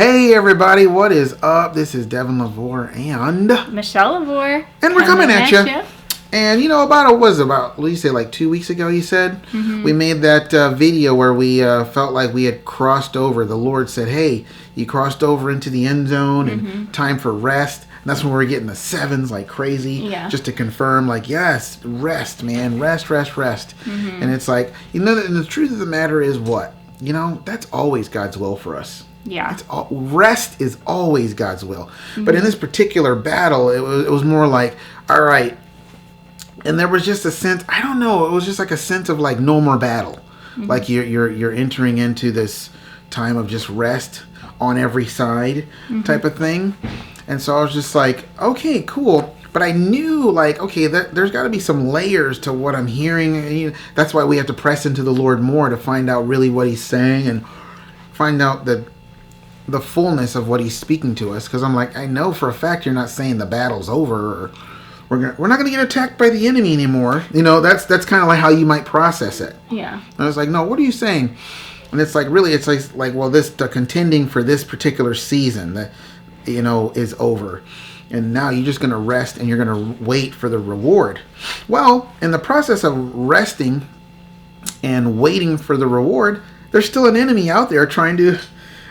Hey everybody, what is up? This is Devin LaVore and Michelle LaVore. And we're coming at you. And about 2 weeks ago, you said? Mm-hmm. We made that video where we felt like we had crossed over. The Lord said, hey, you crossed over into the end zone and time for rest. And that's when we were getting the sevens like crazy. Yeah. Just to confirm, like, yes, rest, man. Rest. Mm-hmm. And it's like, and the truth of the matter is what? That's always God's will for us. Yeah. Rest is always God's will. Mm-hmm. But in this particular battle, it was more like, all right. And there was just a sense, I don't know, it was just like a sense of like no more battle. Mm-hmm. Like you're entering into this time of just rest on every side type of thing. And so I was just like, okay, cool. But I knew, like, okay, there's got to be some layers to what I'm hearing. And that's why we have to press into the Lord more to find out really what He's saying and find out the fullness of what He's speaking to us. Because I'm like, I know for a fact you're not saying the battle's over or we're not going to get attacked by the enemy anymore. That's kind of like how you might process it. Yeah. And I was like, no, what are you saying? And it's like, really, it's like well, the contending for this particular season that, is over. And now you're just going to rest and you're going to wait for the reward. Well, in the process of resting and waiting for the reward, there's still an enemy out there trying to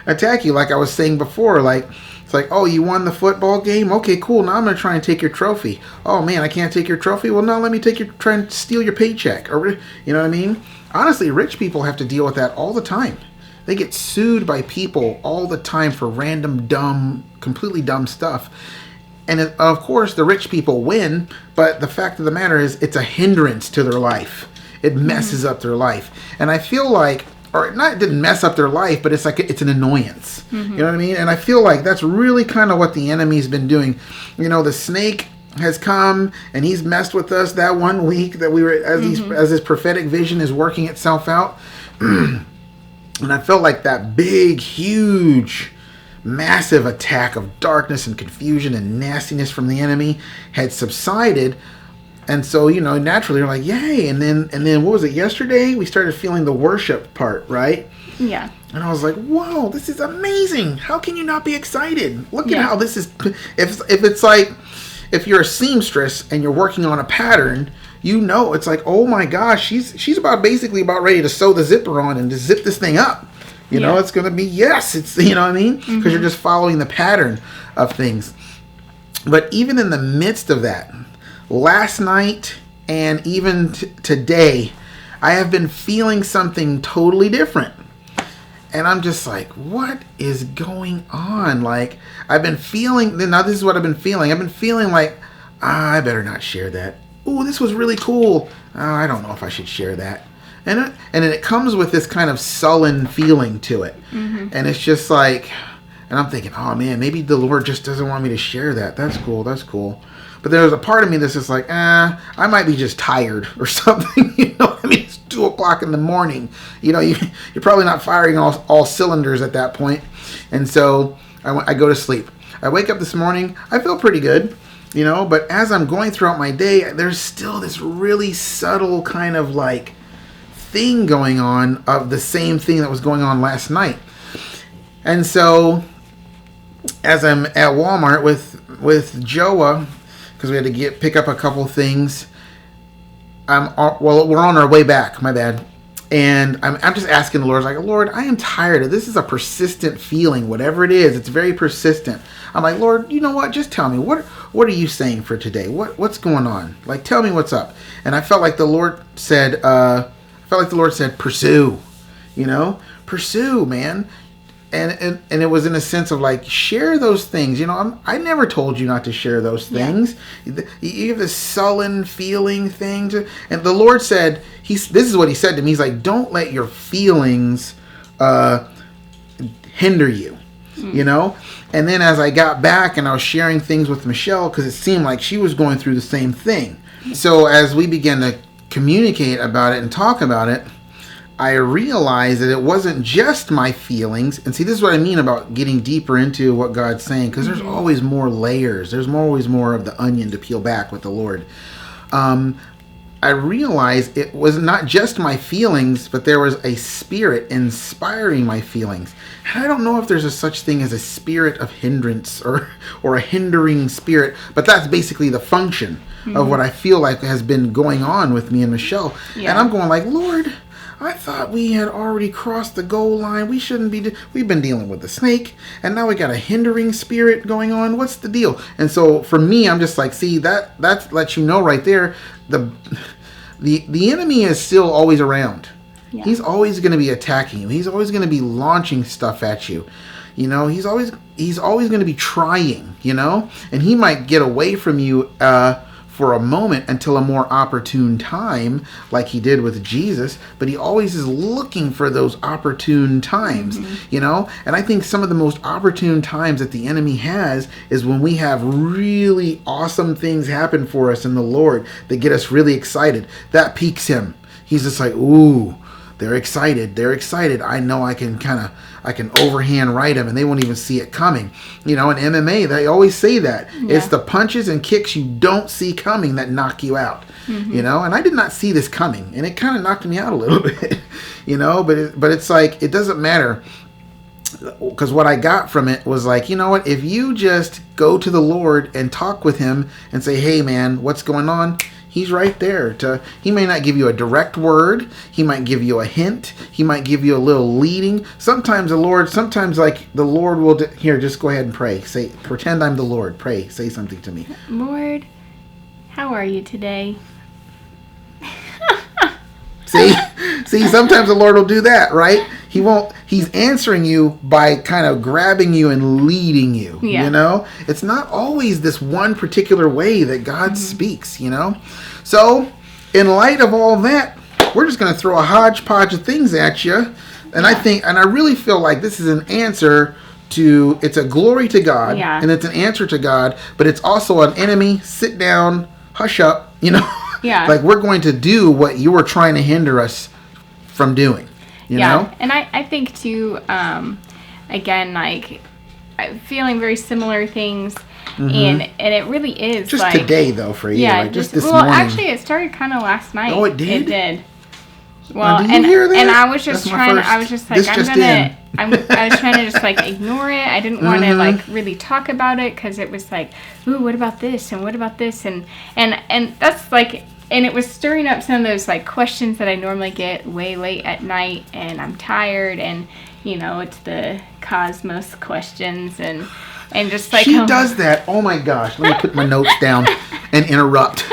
attack you. Like I was saying before, like, it's like, oh, you won the football game? Okay, cool. Now I'm going to try and take your trophy. Oh, man, I can't take your trophy? Well, now let me try and steal your paycheck. Or, you know what I mean? Honestly, rich people have to deal with that all the time. They get sued by people all the time for random, completely dumb stuff. And of course, the rich people win, but the fact of the matter is it's a hindrance to their life. It messes up their life. And I feel like, or not, it didn't mess up their life, but it's like it's an annoyance. Mm-hmm. You know what I mean? And I feel like that's really kind of what the enemy's been doing. The snake has come and he's messed with us that 1 week that we were, as this prophetic vision is working itself out. And I felt like that big, huge, massive attack of darkness and confusion and nastiness from the enemy had subsided. And so, naturally, you're like, yay. And then what was it? Yesterday, we started feeling the worship part, right? Yeah. And I was like, whoa, this is amazing. How can you not be excited? Look at how this is. If it's like, if you're a seamstress and you're working on a pattern, it's like, oh my gosh, she's basically about ready to sew the zipper on and to zip this thing up. It's going to be, it's, what I mean? Because you're just following the pattern of things. But even in the midst of that, last night and even today, I have been feeling something totally different. And I'm just like, what is going on? Like, I've been feeling, now this is what I've been feeling. I've been feeling like, I better not share that. Ooh, this was really cool. I don't know if I should share that. And it comes with this kind of sullen feeling to it. Mm-hmm. And it's just like, and I'm thinking, oh man, maybe the Lord just doesn't want me to share that. That's cool. But there's a part of me that's just like, I might be just tired or something. It's 2:00 in the morning. You're probably not firing all cylinders at that point. And so I go to sleep. I wake up this morning. I feel pretty good, but as I'm going throughout my day, there's still this really subtle kind of like thing going on of the same thing that was going on last night. And so as I'm at Walmart with Joa, because we had to pick up a couple things. We're on our way back. My bad. And I'm just asking the Lord, like, Lord, I am tired of this. Is a persistent feeling, whatever it is. It's very persistent. I'm like, Lord, you know what? Just tell me what are you saying for today? What's going on? Like, tell me what's up. And I felt like the Lord said, pursue. Pursue, man. And it was in a sense of like, share those things. I never told you not to share those things. Yeah. You have this sullen feeling thing. And the Lord said, this is what He said to me. He's like, don't let your feelings hinder you, And then as I got back and I was sharing things with Michelle, because it seemed like she was going through the same thing. So as we began to communicate about it and talk about it, I realized that it wasn't just my feelings. And see, this is what I mean about getting deeper into what God's saying, because there's always more layers. There's always more of the onion to peel back with the Lord. I realized it was not just my feelings, but there was a spirit inspiring my feelings. And I don't know if there's a such thing as a spirit of hindrance or a hindering spirit, but that's basically the function of what I feel like has been going on with me and Michelle. Yeah. And I'm going like, Lord, I thought we had already crossed the goal line. We shouldn't be. We've been dealing with the snake, and now we got a hindering spirit going on. What's the deal? And so for me, I'm just like, see, that lets you know right there. The enemy is still always around. Yeah. He's always going to be attacking you. He's always going to be launching stuff at you. You know, he's always going to be trying. You know, and he might get away from you for a moment until a more opportune time, like he did with Jesus, but he always is looking for those opportune times, you know? And I think some of the most opportune times that the enemy has is when we have really awesome things happen for us in the Lord that get us really excited. That piques him. He's just like, ooh, they're excited. I know I can overhand right them and they won't even see it coming. You know, in MMA, they always say that. Yeah. It's the punches and kicks you don't see coming that knock you out. You know, and I did not see this coming, and it kind of knocked me out a little bit, you know, but it's like, it doesn't matter, because what I got from it was like, you know what, if you just go to the Lord and talk with him and say, hey man, what's going on? He's right there. He may not give you a direct word. He might give you a hint. He might give you a little leading. Sometimes the Lord will, here, just go ahead and pray. Say, pretend I'm the Lord. Pray. Say something to me. Lord, how are you today? See, sometimes the Lord will do that, right? He's answering you by kind of grabbing you and leading you, you know? It's not always this one particular way that God speaks, you know? So, in light of all that, we're just going to throw a hodgepodge of things at you. And I really feel like this is an answer to, it's a glory to God, and it's an answer to God, but it's also an enemy, sit down, hush up, you know? Yeah. Like, we're going to do what you were trying to hinder us from doing, you know? And I think, too, again, like, I'm feeling very similar things, and it really is. Just like, today, though, for you. Yeah, like, just this morning. Well, actually, it started kind of last night. Oh, it did? It did. Well, did you hear that? And I was just I was just like, I was trying to just like ignore it. I didn't want to like really talk about it because it was like, ooh, what about this and what about this and that's like, and it was stirring up some of those like questions that I normally get way late at night, and I'm tired, and you know, it's the cosmos questions and just like she does that. Oh my gosh, let me put my notes down and interrupt.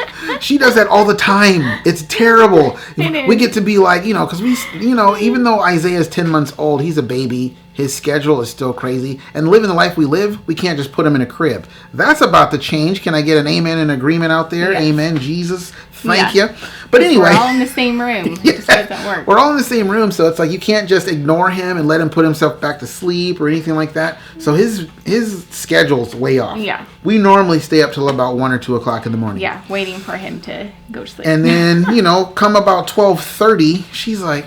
She does that all the time. It's terrible. We get to be like, you know, because even though Isaiah's 10 months old, he's a baby. His schedule is still crazy. And living the life we live, we can't just put him in a crib. That's about to change. Can I get an amen and agreement out there? Yes. Amen, Jesus. Thank you. But anyway. We're all in the same room. It just doesn't work. We're all in the same room, so it's like you can't just ignore him and let him put himself back to sleep or anything like that. So his schedule's way off. Yeah. We normally stay up till about 1 or 2 o'clock in the morning. Yeah, waiting for him to go to sleep. And then, come about 12:30, she's like,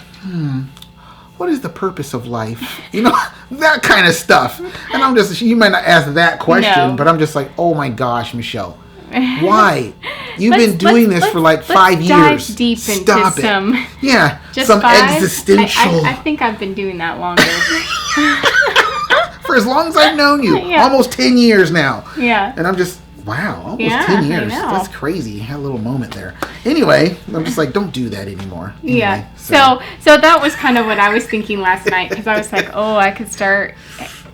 what is the purpose of life? You know, that kind of stuff. And I'm just, you might not ask that question, but I'm just like, oh my gosh, Michelle. Why? You've been doing this for like 5 years. Dive deep into some. Yeah, some 5? Existential. I think I've been doing that longer. For as long as I've known you. Yeah. Almost 10 years now. Yeah. And I'm just, wow, almost 10 years. That's crazy. I had a little moment there. Anyway, I'm just like, don't do that anymore. Anyway, yeah. So that was kind of what I was thinking last night, because I was like, oh, I could start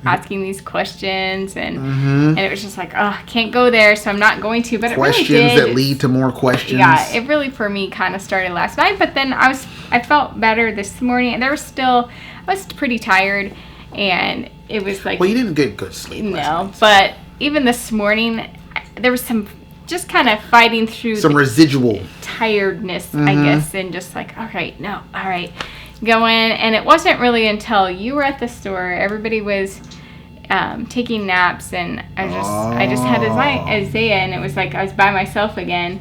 asking these questions, and it was just like, oh, I can't go there, so I'm not going to. But questions it really did. That lead to more questions. Yeah, it really for me kind of started last night, but then I felt better this morning, and I was pretty tired, and it was like, well, you didn't get good sleep. No, but even this morning, there was some just kind of fighting through some residual tiredness, I guess, and just like, all right, going. And it wasn't really until you were at the store, everybody was taking naps, and I just had Isaiah, and it was like I was by myself again.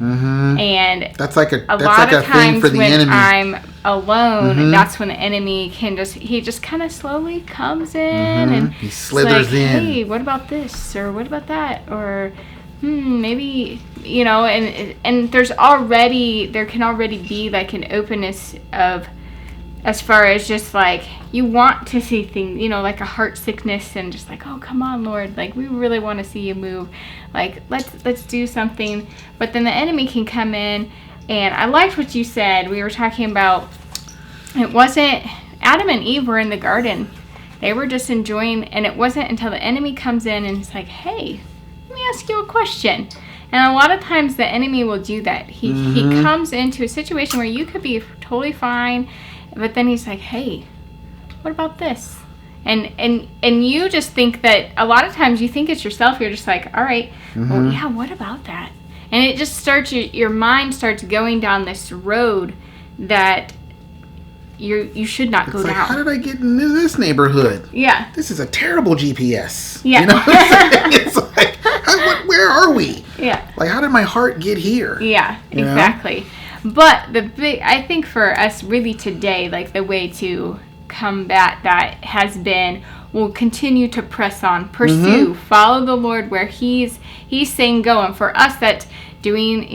And that's like a lot of times for the when enemy. I'm alone, that's when the enemy he just kind of slowly comes in, and he slithers in. Hey, what about this, or what about that, or maybe and there can already be like an openness of, as far as just like, you want to see things, like a heart sickness, and just like, oh, come on, Lord, like, we really want to see you move, like, let's do something. But then the enemy can come in. And I liked what you said. We were talking about, it wasn't, Adam and Eve were in the garden. They were just enjoying, and it wasn't until the enemy comes in and it's like, hey, let me ask you a question. And a lot of times the enemy will do that. He comes into a situation where you could be totally fine, but then he's like, hey, what about this? And you just think that, a lot of times you think it's yourself. You're just like, all right, well, yeah, what about that? And it just starts, your mind starts going down this road that you should not go down. How did I get into this neighborhood? Yeah. This is a terrible GPS. Yeah. It's like, where are we? Yeah. Like, how did my heart get here? Yeah, exactly. But I think for us really today, like, the way to combat that has been, we'll continue to press on, pursue, follow the Lord where He's saying go. And for us, that's doing,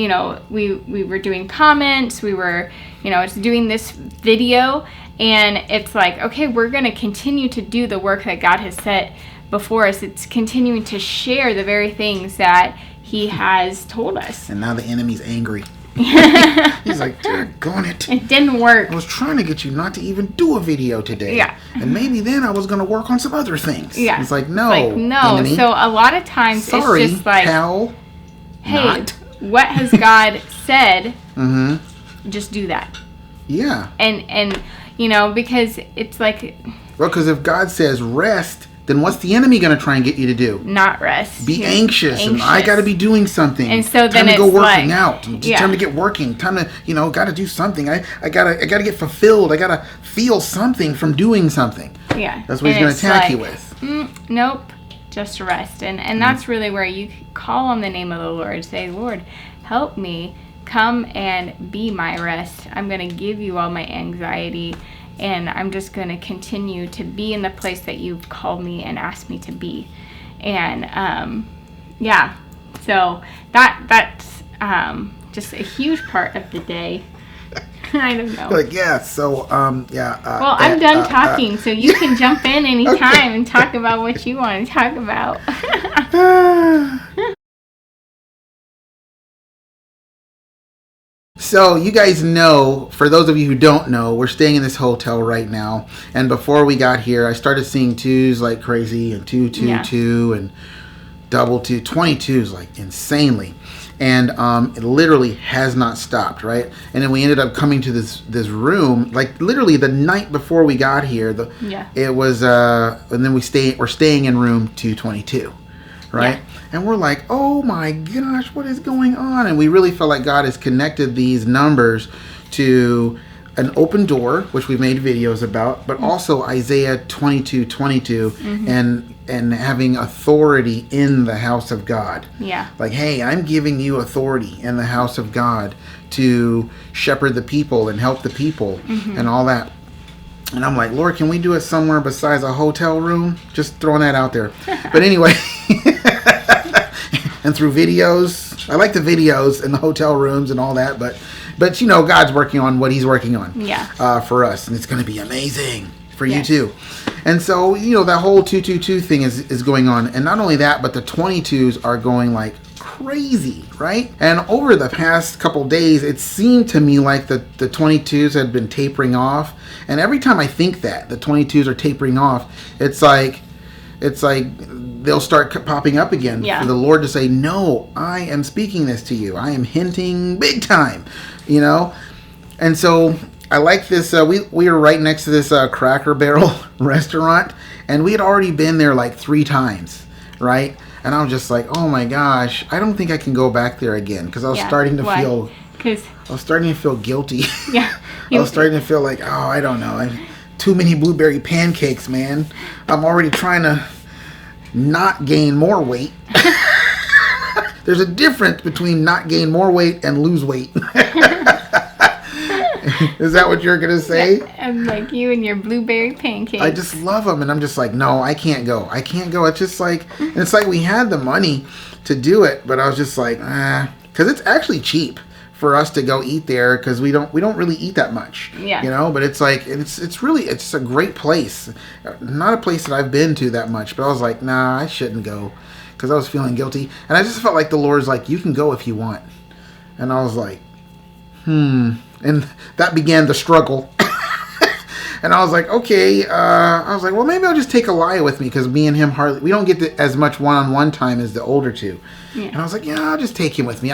we were doing comments, we were, it's doing this video, and it's like, okay, we're going to continue to do the work that God has set before us. It's continuing to share the very things that He has told us. And now the enemy's angry. He's like, doggone it. It didn't work. I was trying to get you not to even do a video today. Yeah. And maybe then I was going to work on some other things. Yeah. It's like, no. Enemy. So a lot of times Sorry, it's just like, pal, hey, not. What has God said? Just do that. Yeah. And because it's like, well, because if God says rest, then what's the enemy going to try and get you to do? Not rest. Be anxious. And I got to be doing something. And so then time to it's go working out. Yeah. Time to get working. Time to, got to do something. I got to get fulfilled. I got to feel something from doing something. Yeah. That's what He's going to attack you with. Nope. Just rest. And that's really where you call on the name of the Lord. Say, Lord, help me. Come and be my rest. I'm going to give you all my anxiety. And I'm just going to continue to be in the place that you've called me and asked me to be. And, so that's just a huge part of the day. I don't know. Like, yeah, so, well, I'm done talking, so you can jump in anytime and talk about what you want to talk about. So you guys know, for those of you who don't know, we're staying in this hotel right now. And before we got here, I started seeing 2s like crazy, and 2, 2, 2, and double 2, 22s like insanely. And it literally has not stopped, right? And then we ended up coming to this room, like literally the night before we got here. It was, and then we're staying in room 222, right? Yeah. And we're like, oh my gosh, what is going on? And we really feel like God has connected these numbers to an open door, which we've made videos about, but also Isaiah 22:22, and having authority in the house of God. Yeah. Like, hey, I'm giving you authority in the house of God to shepherd the people and help the people and all that. And I'm like, Lord, can we do it somewhere besides a hotel room? Just throwing that out there. But anyway, and through videos. I like the videos and the hotel rooms and all that, but God's working on what He's working on for us, and it's going to be amazing for you too. And so, that whole 222 thing is going on. And not only that, but the 22s are going like crazy, right? And over the past couple days, it seemed to me like the 22s had been tapering off. And every time I think that the 22s are tapering off, it's like they'll start popping up again for the Lord to say, no, I am speaking this to you. I am hinting big time, And so I like this. We were right next to this Cracker Barrel restaurant, and we had already been there like 3 times, right? And I was just like, oh my gosh, I don't think I can go back there again, because I was starting to feel guilty. Yeah. I was starting to feel like, oh, I don't know. Too many blueberry pancakes, man. I'm already trying to not gain more weight. There's a difference between not gain more weight and lose weight. Is that what you're going to say? Yeah, I'm like you and your blueberry pancakes. I just love them, and I'm just like, no, I can't go. It's just like, it's like we had the money to do it, but I was just like, because because it's actually cheap for us to go eat there, because we don't really eat that much. Yeah. You know, but it's like it's a great place. Not a place that I've been to that much, but I was like, nah, I shouldn't go, because I was feeling guilty, and I just felt like the Lord's like, you can go if you want, and I was like, and that began the struggle. And I was like, okay. I was like, well, maybe I'll just take Elia with me, because me and him we don't get as much one-on-one time as the older two. Yeah. And I was like, yeah, I'll just take him with me.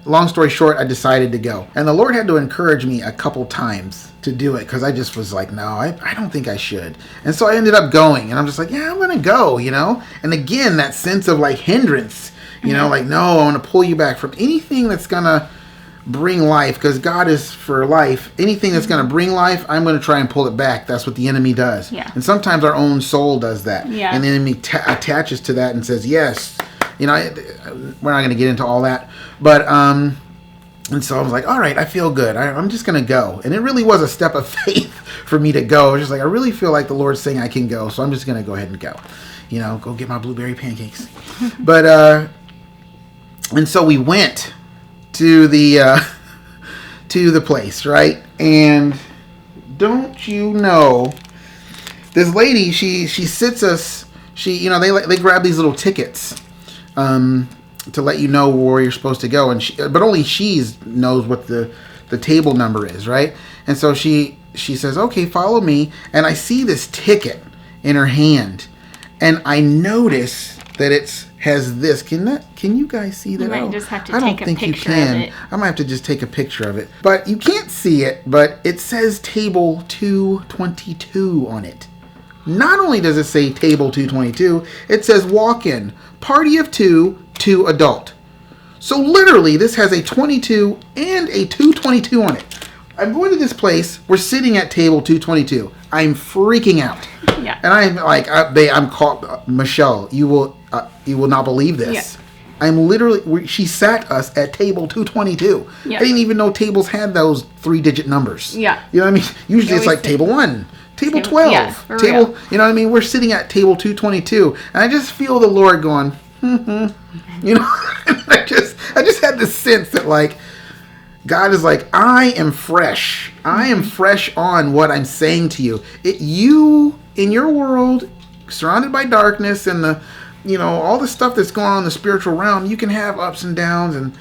Long story short, I decided to go. And the Lord had to encourage me a couple times to do it, because I just was like, no, I don't think I should. And so I ended up going, and I'm just like, yeah, I'm going to go, you know? And again, that sense of like hindrance, you know, like, no, I want to pull you back from anything that's going to bring life, because God is for life. Anything that's going to bring life, I'm going to try and pull it back. That's what the enemy does. Yeah. And sometimes our own soul does that. Yeah. And the enemy attaches to that and says, yes. You know, we're not going to get into all that. But, and so I was like, all right, I feel good. I'm just going to go. And it really was a step of faith for me to go. I was just like, I really feel like the Lord's saying I can go. So I'm just going to go ahead and go. You know, go get my blueberry pancakes. But, and so we went to the place, right? And don't you know, this lady, she sits us. You know, they grab these little tickets to let you know where you're supposed to go, but only she knows what the table number is, right? And so she says, okay, follow me. And I see this ticket in her hand, and I notice that has this. Can you guys see that? You might just have to take a picture of it. I might have to just take a picture of it. But you can't see it, but it says table 222 on it. Not only does it say table 222, it says walk-in, party of 2 adult. So literally, this has a 22 and a 222 on it. I'm going to this place. We're sitting at table 222. I'm freaking out. Yeah. And I'm like, I'm called Michelle. You will not believe this. Yeah. I'm literally. She sat us at table 222. Yeah. I didn't even know tables had those 3-digit numbers. Yeah. You know what I mean? Usually it's like table 1, table 12, table. Real. You know what I mean? We're sitting at table 222, and I just feel the Lord going, you know. I just had this sense that like, God is like, I am fresh. I am fresh on what I'm saying to you. You, in your world, surrounded by darkness and all the stuff that's going on in the spiritual realm, you can have ups and downs and,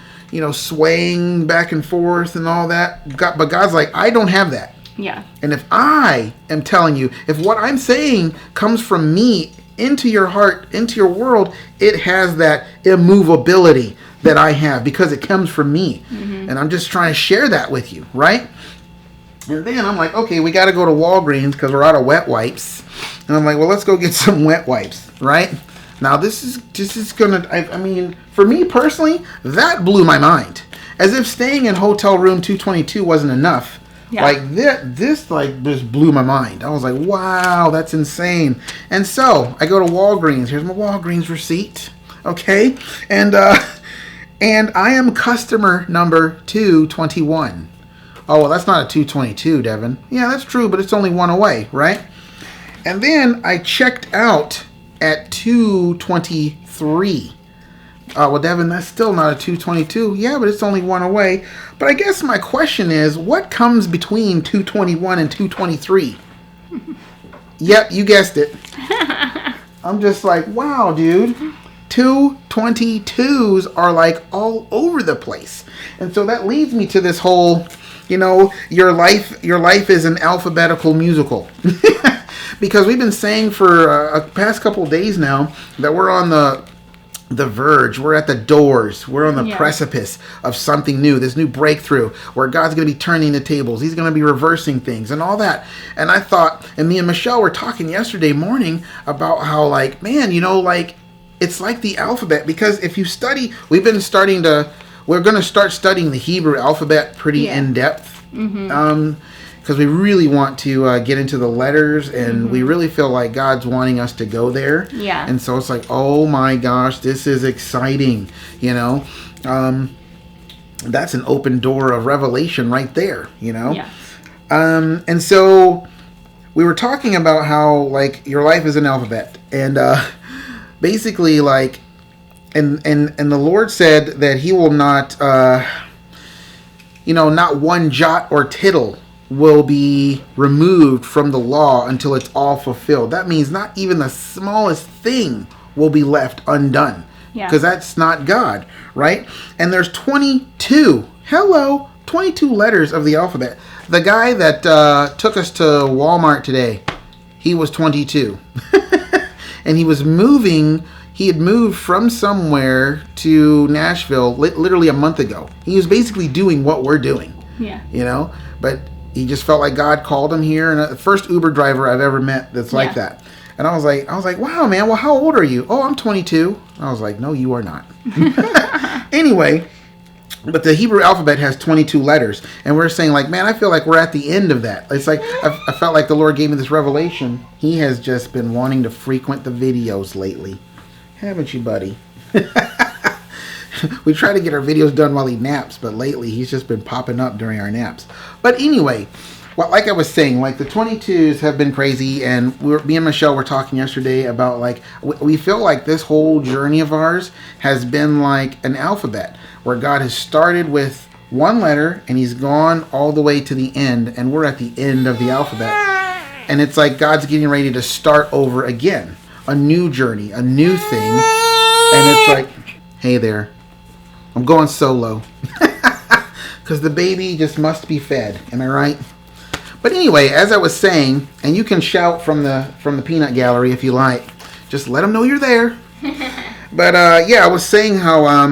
swaying back and forth and all that. But God's like, I don't have that. Yeah. And if I am telling you, if what I'm saying comes from me into your heart, into your world, it has that immovability that I have because it comes from me. Mm-hmm. And I'm just trying to share that with you, right? And then I'm like, okay, we got to go to Walgreens because we're out of wet wipes. And I'm like, well, let's go get some wet wipes, right? Now, this is going to, I mean, for me personally, that blew my mind. As if staying in hotel room 222 wasn't enough. Yeah. Like, this just blew my mind. I was like, wow, that's insane. And so, I go to Walgreens. Here's my Walgreens receipt, okay? And I am customer number 221. Oh, well, that's not a 222, Devin. Yeah, that's true, but it's only one away, right? And then I checked out at 223. Well, Devin, that's still not a 222. Yeah, but it's only one away. But I guess my question is, what comes between 221 and 223? Yep, you guessed it. I'm just like, wow, dude. 222s are like all over the place. And so that leads me to this whole, your life is an alphabetical musical. Because we've been saying for a past couple of days now that we're on the verge. We're at the doors. We're on the precipice of something new, this new breakthrough where God's going to be turning the tables. He's going to be reversing things and all that. And I thought, and me and Michelle were talking yesterday morning about how like, man, it's like the alphabet, because if you study, we're going to start studying the Hebrew alphabet pretty in depth. Mm-hmm. Because we really want to get into the letters, and we really feel like God's wanting us to go there. Yeah. And so it's like, oh my gosh, this is exciting, That's an open door of revelation right there, Yeah. And so we were talking about how, like, your life is an alphabet. And basically, like, and the Lord said that He will not, not one jot or tittle will be removed from the law until it's all fulfilled. That means not even the smallest thing will be left undone. Because that's not God, right? And there's 22 letters of the alphabet. The guy that took us to Walmart today, he was 22. And he was moving. He had moved from somewhere to Nashville literally a month ago. He was basically doing what we're doing. Yeah. But he just felt like God called him here. And the first Uber driver I've ever met that's like that. And I was like, wow, man, well, how old are you? Oh, I'm 22. I was like, no, you are not. Anyway, but the Hebrew alphabet has 22 letters. And we're saying, like, man, I feel like we're at the end of that. It's like, I felt like the Lord gave me this revelation. He has just been wanting to frequent the videos lately. Haven't you, buddy? We try to get our videos done while he naps, but lately he's just been popping up during our naps. But anyway, like I was saying, like the 22s have been crazy, and me and Michelle were talking yesterday about like we feel like this whole journey of ours has been like an alphabet, where God has started with one letter and He's gone all the way to the end, and we're at the end of the alphabet, and it's like God's getting ready to start over again, a new journey, a new thing, and it's like, hey there, I'm going solo, because the baby just must be fed. Am I right? But anyway, as I was saying, and you can shout from the peanut gallery if you like. Just let them know you're there. But I was saying how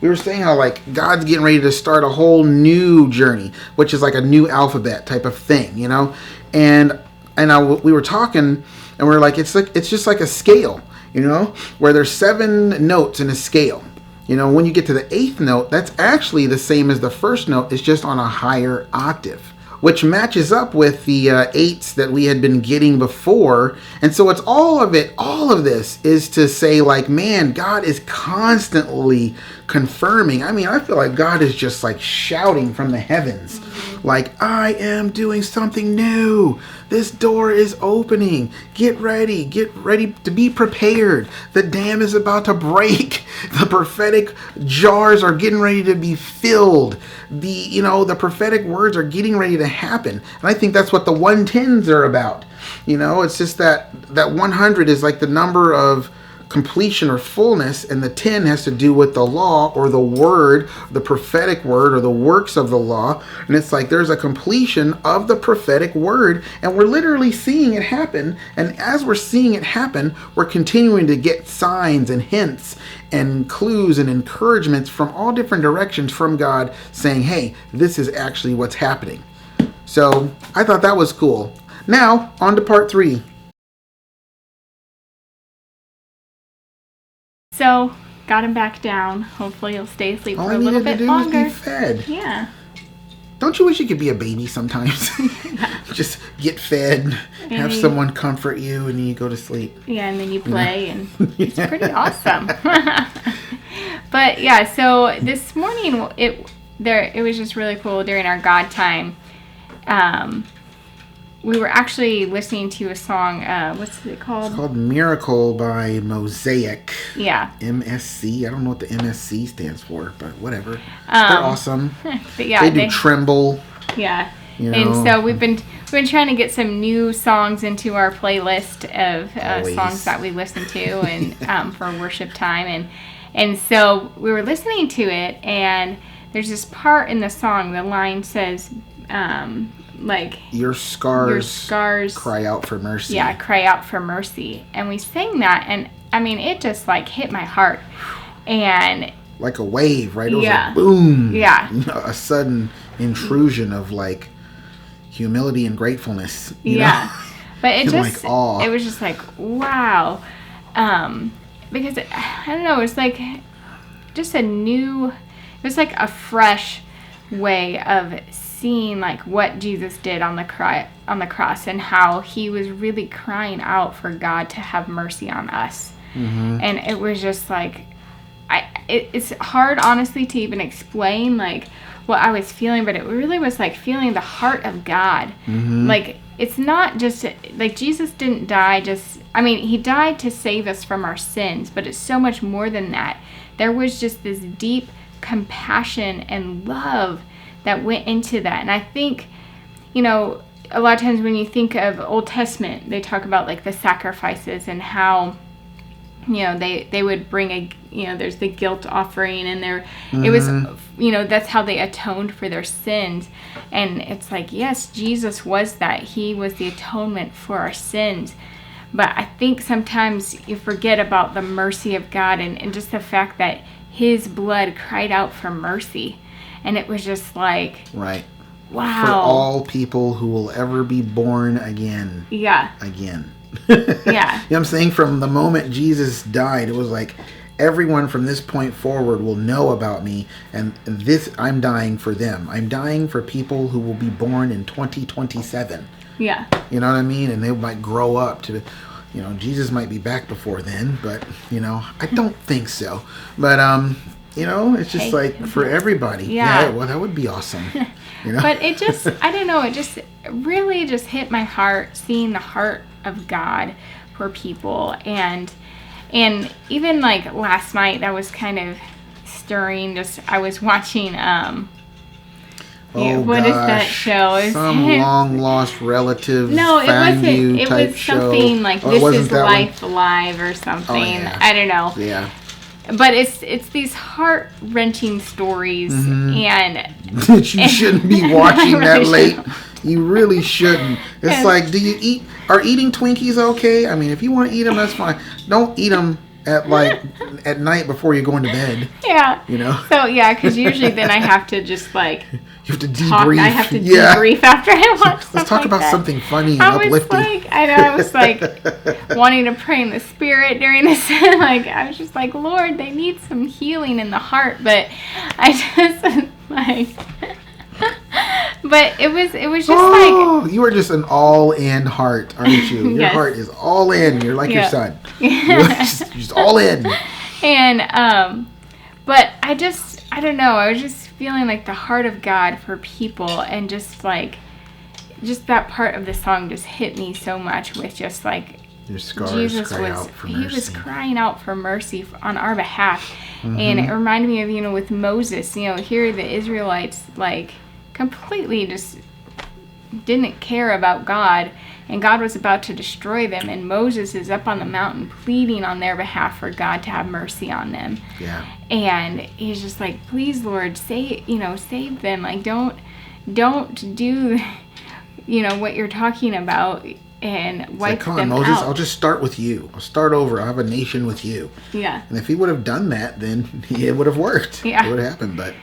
we were saying how like God's getting ready to start a whole new journey, which is like a new alphabet type of thing, And we were talking, and we are like, it's just like a scale, where there's 7 notes in a scale. When you get to the 8th note, that's actually the same as the first note. It's just on a higher octave, which matches up with the 8s that we had been getting before. And so it's all of this is to say, like, man, God is constantly confirming. I mean, I feel like God is just like shouting from the heavens, like, I am doing something new. This door is opening. Get ready to be prepared. The dam is about to break. The prophetic jars are getting ready to be filled. The prophetic words are getting ready to happen. And I think that's what the 110s are about. It's just that 100 is like the number of completion or fullness, and the 10 has to do with the law or the word, the prophetic word or the works of the law. And it's like there's a completion of the prophetic word, and we're literally seeing it happen. And as we're seeing it happen, we're continuing to get signs and hints and clues and encouragements from all different directions from God saying, hey, this is actually what's happening. So I thought that was cool. Now on to part 3. So, got him back down. Hopefully he'll stay asleep for a little bit longer. All I needed to do was be fed. Yeah. Don't you wish you could be a baby sometimes? Just get fed, have someone comfort you, and then you go to sleep. Yeah, and then you play, and it's pretty awesome. But yeah, so this morning it was just really cool during our God time. We were actually listening to a song, what's it called? It's called Miracle by Mosaic. Yeah. MSC. I don't know what the MSC stands for, but whatever. They're awesome. But yeah, they do Tremble. Yeah. And so we've been trying to get some new songs into our playlist of songs that we listen to and for worship time. And so we were listening to it, and there's this part in the song, the line says, like, your scars cry out for mercy. Yeah, cry out for mercy. And we sang that, and I mean, it just like hit my heart, and like a wave, right? It was like boom. Yeah, a sudden intrusion of like humility and gratefulness. You know? But it just it was just like wow, because I don't know, it's like just it was like a fresh way of seeing like what Jesus did on the cross and how he was really crying out for God to have mercy on us. Mm-hmm. And it was just like it's hard honestly to even explain like what I was feeling, but it really was like feeling the heart of God. Mm-hmm. Like it's not just like Jesus didn't die just I mean, he died to save us from our sins, but it's so much more than that. There was just this deep compassion and love that went into that. And I think, you know, a lot of times when you think of Old Testament, they talk about like the sacrifices and how, you know, they would bring there's the guilt offering, and it was, you know, that's how they atoned for their sins. And it's like, yes, Jesus was that. He was the atonement for our sins. But I think sometimes you forget about the mercy of God and just the fact that his blood cried out for mercy. And it was just like, right. Wow. For all people who will ever be born again. Yeah. Again. Yeah. You know what I'm saying? From the moment Jesus died, it was like, everyone from this point forward will know about me, and this, I'm dying for them. I'm dying for people who will be born in 2027. Yeah. You know what I mean? And they might grow up to, you know, Jesus might be back before then, but, you know, I don't think so. But, you know, it's just like for everybody. Yeah. Well, that would be awesome. You know? But it just, I don't know, it just really just hit my heart, seeing the heart of God for people. And even like last night, that was kind of stirring. Just, I was watching, what is that show? Some long lost relatives. No, it wasn't. It was something show. like This Is Life Live or something. Oh, yeah. I don't know. Yeah. But it's these heart wrenching stories, and that you shouldn't be watching that late. You really shouldn't. It's like, are eating Twinkies okay? I mean, if you want to eat them, that's fine. Don't eat them at at night before you're going to bed. Yeah. You know? So, yeah, because usually then I have to just like... You have to debrief. I have to debrief after I watch stuff. Let's talk about that. Something funny and uplifting. I was like wanting to pray in the spirit during this. Like, I was just like, Lord, they need some healing in the heart. But I just like... But it was just like... You are just an all-in heart, aren't you? Your heart is all in. You're like your son. You're just all in. And, but I don't know. I was just feeling like the heart of God for people, and just that part of the song just hit me so much with just like your scars Jesus cry out for mercy. He was crying out for mercy on our behalf. And it reminded me of, you know, with Moses, you know, here the Israelites like completely just didn't care about God, and God was about to destroy them, and Moses is up on the mountain pleading on their behalf for God to have mercy on them. Yeah. And he's just like, please, Lord, save them. Like, don't do, you know, what you're talking about, and wipe come them on, Moses, out. I'll just start with you. I'll start over. I'll have a nation with you. Yeah. And if he would have done that, then it would have worked. Yeah. It would have happened, but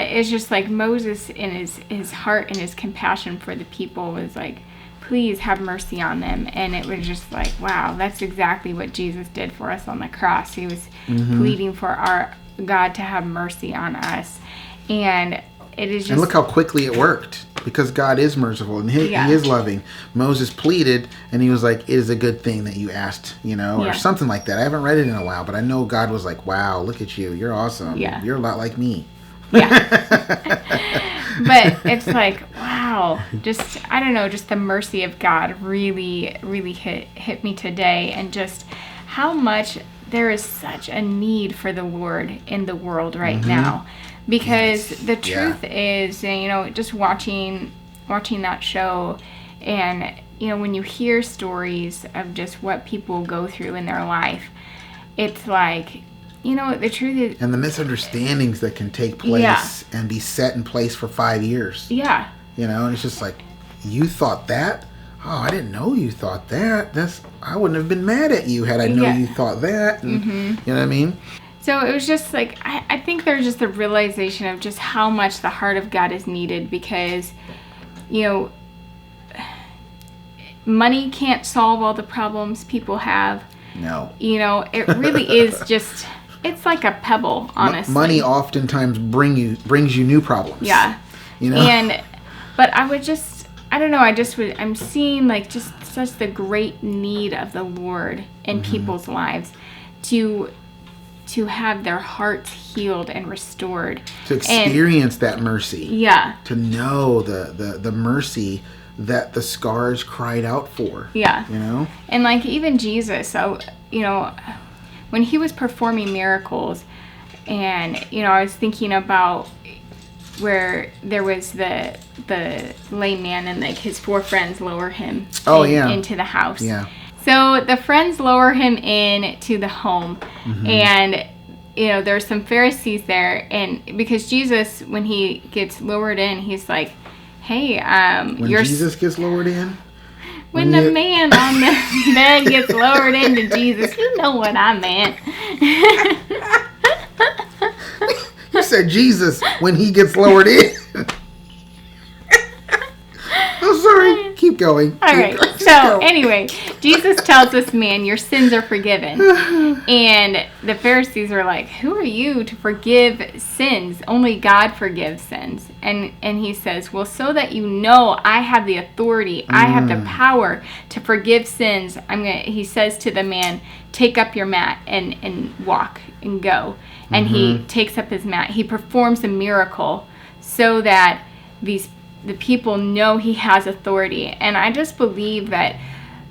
it's just like Moses, in his heart and his compassion for the people, was like, please have mercy on them. And it was just like, wow, that's exactly what Jesus did for us on the cross. He was pleading for our God to have mercy on us. And it is just... And look how quickly it worked, because God is merciful and he is loving. Moses pleaded, and he was like, it is a good thing that you asked, you know, or something like that. I haven't read it in a while, but I know God was like, wow, look at you. You're awesome. Yeah. You're a lot like me. Yeah. But it's like, wow, just, I don't know, just the mercy of God really, really hit me today, and just how much there is such a need for the Lord in the world right now. Because the truth is, you know, just watching that show, and, you know, when you hear stories of just what people go through in their life, it's like, you know, the truth is... And the misunderstandings that can take place and be set in place for 5 years. Yeah. You know, and it's just like, you thought that? Oh, I didn't know you thought that. I wouldn't have been mad at you had I known you thought that. And, you know what I mean? So it was just like, I think there's just a realization of just how much the heart of God is needed, because, you know, money can't solve all the problems people have. No. You know, it really is just... It's like a pebble, honestly. Money oftentimes brings you new problems. Yeah. You know? But I would just, I don't know, I'm seeing like just such the great need of the Lord in people's lives to have their hearts healed and restored. To experience that mercy. Yeah. To know the mercy that the scars cried out for. Yeah. You know? And like even Jesus, so, you know, when he was performing miracles, and, you know, I was thinking about where there was the lame man and like his 4 friends lower him into the house. Yeah. So the friends lower him into the home, and, you know, there's some Pharisees there, and because Jesus, when he gets lowered in, he's like, hey, when Jesus gets lowered in? When the man on the bed gets lowered into Jesus, you know what I meant. You said Jesus when he gets lowered in. I'm sorry. Keep going. All right. So anyway, Jesus tells this man, your sins are forgiven. And the Pharisees are like, who are you to forgive sins? Only God forgives sins. And he says, well, so that you know I have the authority, I have the power to forgive sins. He says to the man, take up your mat and walk and go. And he takes up his mat. He performs a miracle so that the people know he has authority. And I just believe that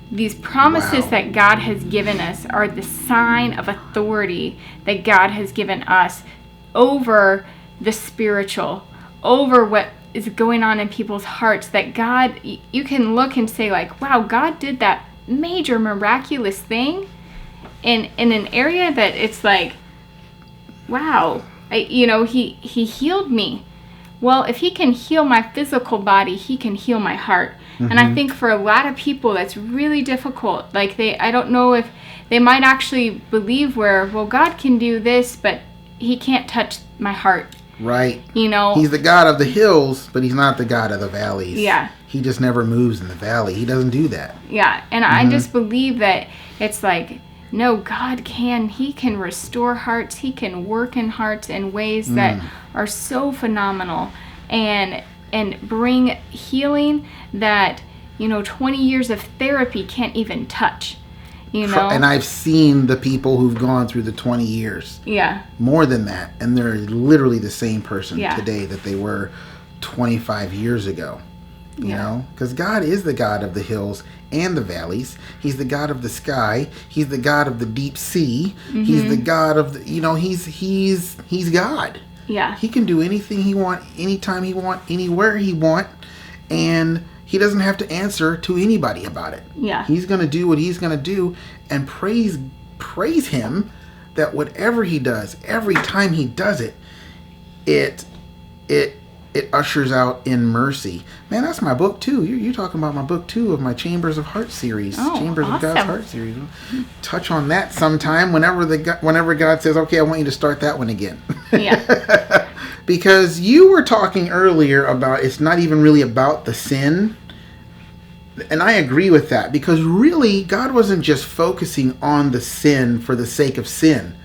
these promises that God has given us are the sign of authority that God has given us over the spiritual, over what is going on in people's hearts. That God, you can look and say like, wow, God did that major miraculous thing in an area that it's like, wow, he healed me. Well, if he can heal my physical body, he can heal my heart. And I think for a lot of people, that's really difficult. Like I don't know if they might actually believe well, God can do this, but he can't touch my heart. Right. You know? He's the God of the hills, but he's not the God of the valleys. Yeah. He just never moves in the valley. He doesn't do that. Yeah. And I just believe that it's like, no, God he can restore hearts. He can work in hearts in ways that are so phenomenal and bring healing that, 20 years of therapy can't even touch, And I've seen the people who've gone through the 20 years. Yeah. More than that. And they're literally the same person today that they were 25 years ago. You know? Because God is the God of the hills and the valleys. He's the God of the sky. He's the God of the deep sea. He's the God of the, he's God. Yeah. He can do anything he want, anytime he want, anywhere he want, and he doesn't have to answer to anybody about it. Yeah. He's going to do what he's going to do, and praise him that whatever he does, every time he does it, it ushers out in mercy. Man, that's my book too. You're talking about my book too of my Chambers of Heart series. Oh, Chambers awesome. of God's Heart series. Touch on that sometime whenever God says, okay, I want you to start that one again. Yeah. Because you were talking earlier about it's not even really about the sin. And I agree with that, because really God wasn't just focusing on the sin for the sake of sin.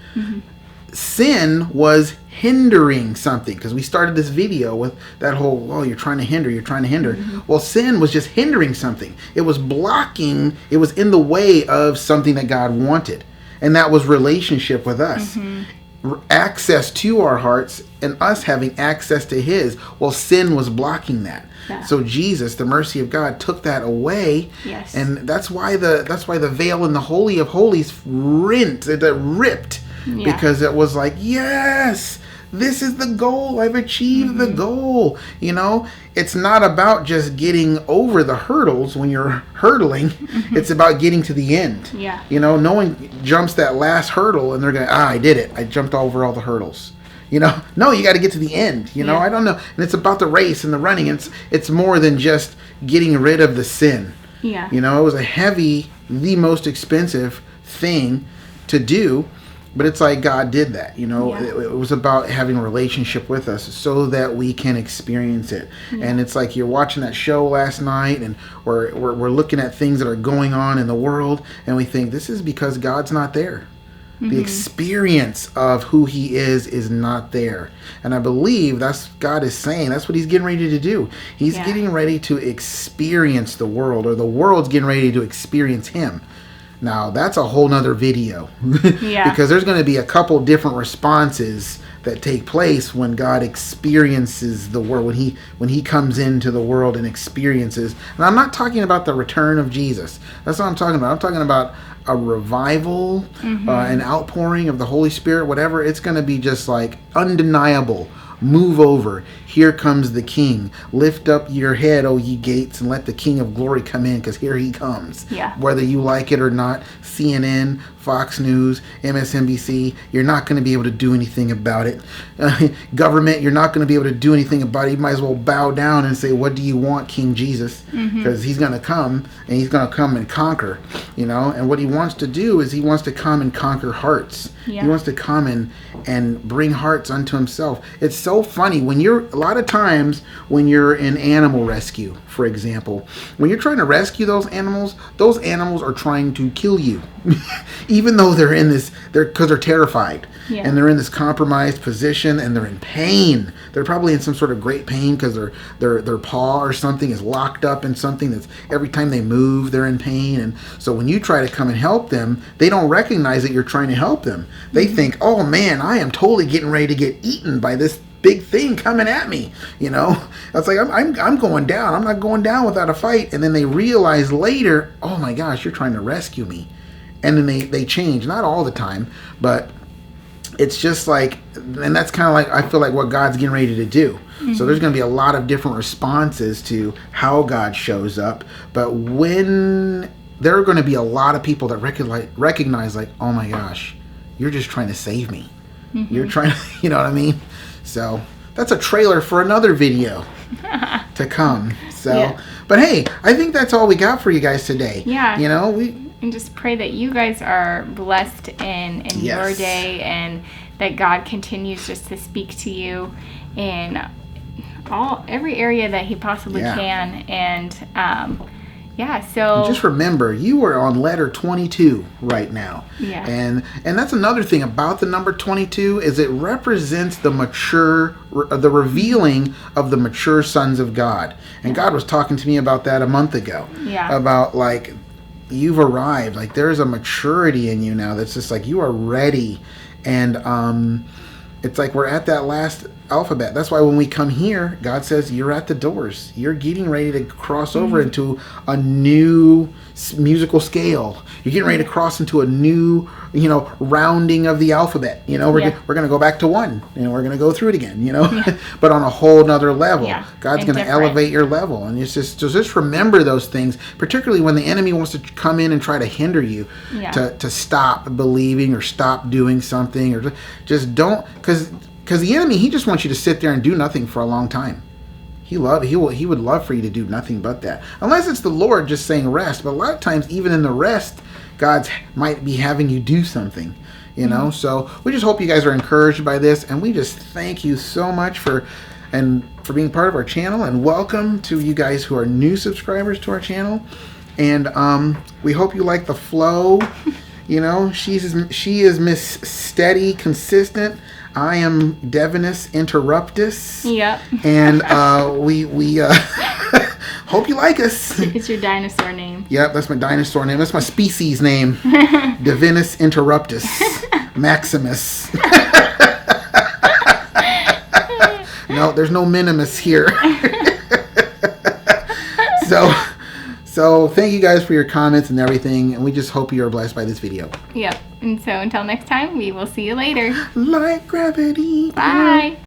Sin was hindering something, because we started this video with that whole, you're trying to hinder. Well, sin was just hindering something. It was blocking, it was in the way of something that God wanted, and that was relationship with us, access to our hearts and us having access to his. Well, sin was blocking that. So Jesus, the mercy of God, took that away. Yes. And that's why the veil in the Holy of Holies ripped. Because it was like, yes, this is the goal. I've achieved the goal. It's not about just getting over the hurdles when you're hurdling. It's about getting to the end. Yeah. No one jumps that last hurdle and they're going, I did it. I jumped over all the hurdles. No, you got to get to the end. I don't know. And it's about the race and the running. It's more than just getting rid of the sin. Yeah. It was the most expensive thing to do. But it's like God did that, It was about having a relationship with us so that we can experience it. And it's like you're watching that show last night, and we're looking at things that are going on in the world, and we think this is because God's not there. The experience of who he is not there. And I believe that's God is saying, that's what he's getting ready to do. He's getting ready to experience the world, or the world's getting ready to experience him. Now, that's a whole nother video. Yeah. Because there's going to be a couple different responses that take place when God experiences the world, when he comes into the world and experiences. And I'm not talking about the return of Jesus. That's what I'm talking about. I'm talking about a revival, an outpouring of the Holy Spirit, whatever. It's going to be just like undeniable. Move over. Here comes the King. Lift up your head, O ye gates, and let the King of glory come in, because here he comes. Yeah. Whether you like it or not, CNN, Fox News, MSNBC, you're not going to be able to do anything about it. Government, you're not going to be able to do anything about it. You might as well bow down and say, what do you want, King Jesus? Because he's going to come, and he's going to come and conquer, And what he wants to do is he wants to come and conquer hearts. Yeah. He wants to come and bring hearts unto himself. It's so funny a lot of times when you're in animal rescue, for example, when you're trying to rescue those animals are trying to kill you. Even though because they're terrified. Yeah. And they're in this compromised position and they're in pain. They're probably in some sort of great pain because their paw or something is locked up in something that's every time they move, they're in pain. And so when you try to come and help them, they don't recognize that you're trying to help them. They think, oh man, I am totally getting ready to get eaten by this big thing coming at me. It's like I'm going down. I'm not going down without a fight. And then they realize later, oh my gosh, you're trying to rescue me. And then they change. Not all the time, but it's just like, and that's kind of like, I feel like what God's getting ready to do. So there's going to be a lot of different responses to how God shows up. But when there are going to be a lot of people that recognize like, oh my gosh, you're just trying to save me. You're trying to, you know what I mean? So that's a trailer for another video to come. So, yeah. But hey, I think that's all we got for you guys today. Yeah. And just pray that you guys are blessed in your day, and that God continues just to speak to you in every area that he possibly can. And so just remember, you are on letter 22 right now. Yeah. And that's another thing about the number 22 is it represents the revealing of the mature sons of God. And God was talking to me about that a month ago. Yeah. About like, you've arrived. Like there's a maturity in you now that's just like you are ready. And it's like we're at that last alphabet. That's why when we come here, God says you're at the doors. You're getting ready to cross over into a new musical scale. You're getting ready to cross into a new, rounding of the alphabet. We're going to go back to 1, and we're going to go through it again. But on a whole nother level. Yeah. God's going to elevate your level, and it's just remember those things, particularly when the enemy wants to come in and try to hinder you to stop believing or stop doing something, or just don't, because the enemy, he just wants you to sit there and do nothing for a long time. He would love for you to do nothing but that. Unless it's the Lord just saying rest. But a lot of times, even in the rest, God might be having you do something. So we just hope you guys are encouraged by this. And we just thank you so much for being part of our channel. And welcome to you guys who are new subscribers to our channel. And we hope you like the flow. She is Miss Steady, Consistent. I am Devinus Interruptus. Yep. And we hope you like us. It's your dinosaur name. Yep, that's my dinosaur name. That's my species name. Devinus Interruptus. Maximus. No, there's no minimus here. So thank you guys for your comments and everything, and we just hope you are blessed by this video. Yep. And so until next time, we will see you later. Like gravity. Bye.